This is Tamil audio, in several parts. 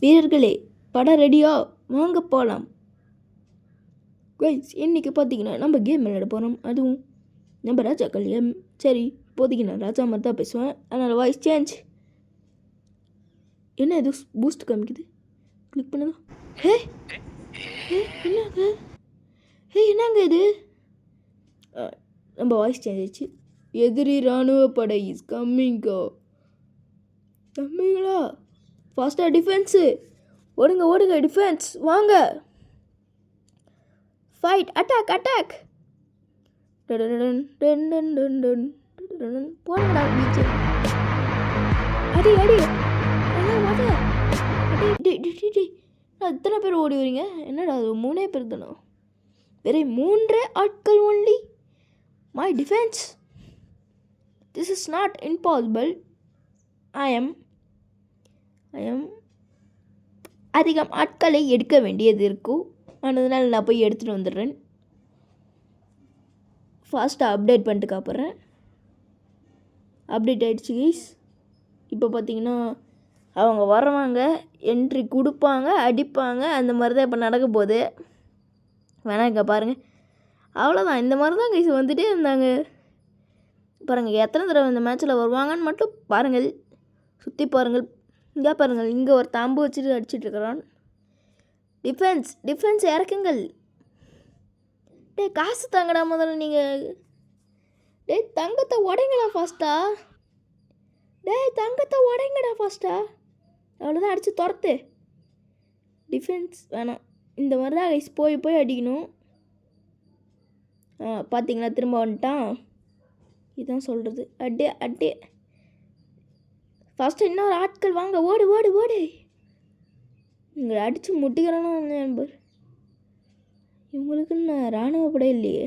வீரர்களே படம் ரெடியா? வாங்க போகலாம். கைஸ் இன்றைக்கி பார்த்தீங்கன்னா நம்ம கேம் விளையாட போகிறோம். அதுவும் நம்ம ராஜாக்கள் கேம். சரி இப்போதைக்கு நான் ராஜா மாதிரி தான் பேசுவேன், அதனால் வாய்ஸ் சேஞ்ச். என்ன இது பூஸ்ட் காமிக்குது? கிளிக் பண்ணுதா? ஹே என்னங்க என்னங்க இது? நம்ம வாய்ஸ் சேஞ்ச் ஆயிடுச்சு. எதிரி இராணுவ படை இஸ் கம்மிங்கோ. கம்மிங்களா? ஃபாஸ்ட்டாக டிஃபென்ஸு. ஓடுங்க டிஃபென்ஸ் வாங்க. Fight attack attack. போனடா பீச்சு. அடி அடி எத்தனை பேர் ஓடி வரீங்க? என்னடா அது 3 பேர் தானோ? வெறும் 3 ஆட்கள் only. My defence. This is not impossible. I am அதிகம் ஆட்களை எடுக்க வேண்டியது இருக்கும். அதனால் நான் போய் எடுத்துகிட்டு வந்துடுறேன். ஃபாஸ்ட்டாக அப்டேட் பண்ணிட்டு காப்புறேன். அப்டேட் ஆகிடுச்சு கைஸ். இப்போ பார்த்தீங்கன்னா அவங்க வருவாங்க, என்ட்ரி கொடுப்பாங்க, அடிப்பாங்க. அந்த மாதிரி தான் இப்போ நடக்க போகுது. வேணாம் இங்கே பாருங்கள், அவ்வளோதான். இந்த மாதிரி தான் கைஸ் வந்துகிட்டே இருந்தாங்க. பாருங்கள் எத்தனை தடவை இந்த மேட்ச்சில் வருவாங்கன்னு மட்டும் பாருங்கள். சுற்றி பாருங்கள். இங்கே பாருங்கள், இங்கே ஒரு தாம்பு வச்சுட்டு அடிச்சிட்ருக்கிறான். டிஃபென்ஸ் இறக்குங்கள். டே காசு தாங்கடா முதல்ல நீங்கள். டே தங்கத்தை உடைங்கடா ஃபாஸ்ட்டா. அவ்வளோதான், அடித்து துரத்து. டிஃபென்ஸ் வேணாம், இந்த மாதிரி தான் கைஸ் போய் அடிக்கணும். பார்த்தீங்களா திரும்ப வந்துட்டான். இதுதான் சொல்கிறது. அட்டே ஃபஸ்ட்டு இன்னொரு ஆட்கள் வாங்க. ஓடு இங்கே அடித்து முட்டிக்கிறானா நண்பர். இவங்களுக்குன்னு இராணுவ படை இல்லையே.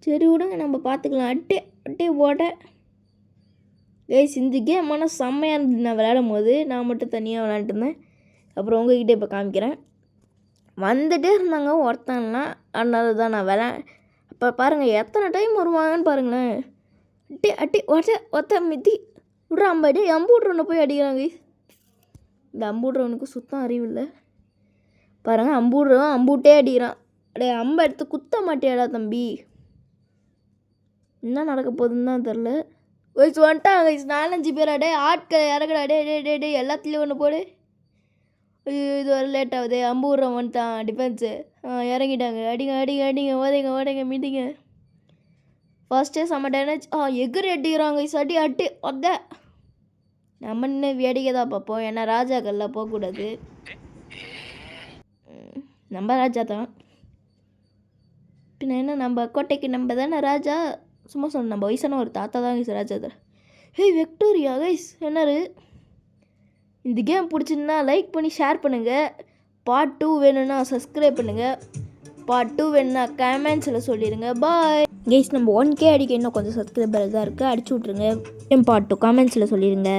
சரி விடுங்க, நம்ம பார்த்துக்கலாம். அட்டே ஓட. கைஸ் இந்த கேம் ஆனால் செம்மையாக இருந்தது. நான் விளையாடும் போது நான் மட்டும் தனியாக விளையாண்டுருந்தேன். அப்புறம் உங்ககிட்ட இப்போ காமிக்கிறேன். வந்துகிட்டே இருந்தாங்க ஒருத்தன்லாம். அதனால தான் நான் அப்போ பாருங்கள் எத்தனை டைம் வருவாங்கன்னு பாருங்களேன். அட்டி ஒத்த மித்தி விட்ற அம்பாடி அம்பூட்றவனை போய் அடிக்கிறாங்க கைஸ். இந்த அம்பூட்றவனுக்கு சுத்தம் அறிவில்லை. பாருங்கள் அம்பூட்டே அடிக்கிறான். அம்பை எடுத்து குத்த மாட்டியாடா தம்பி. என்ன நடக்க போகுதுன்னு தான் தெரில. வயசு வந்துட்டாங்க 4-5 பேர். ஆட்களை இறக்கடா. டே எல்லாத்துலேயும் ஒன்று போடு. இது வர லேட் ஆகுது. அம்பூர்றம் வந்துட்டான் டிஃபென்ஸு. இறங்கிட்டாங்க. அடிங்க ஓதைங்க மீட்டிங்க. ஃபர்ஸ்ட்டே செம்ம டேமேஜ். எகுரி அடிக்கிறாங்க அட்டி ஒத்த. நம்ம இன்னும் வேடிக்கை தான் பார்ப்போம், ஏன்னா ராஜாக்கள்லாம் போகக்கூடாது. நம்ம ராஜா தான். பின்ன என்ன, நம்ம கோட்டைக்கு நம்ம தானே ராஜா. சும்மா சொன்ன, நம்ம வயசான ஒரு தாத்தா தான் கைஸ் ராஜா தான். விக்டோரியா கைஸ் என்னாரு? இந்த கேம் பிடிச்சிருந்தா லைக் பண்ணி ஷேர் பண்ணுங்கள். பார்ட் 2 வேணும்னா சப்ஸ்கிரைப் பண்ணுங்கள். பார்ட் 2 வேணும்னா கமெண்ட்ஸில் சொல்லிடுங்க. Bye guys. நம்ம 1K அடிக்க இன்னும் கொஞ்சம் சப்ஸ்கிரைபர் தான் இருக்குது, அடிச்சு விட்ருங்க. பார்ட் 2 கமெண்ட்ஸில் சொல்லிடுங்க.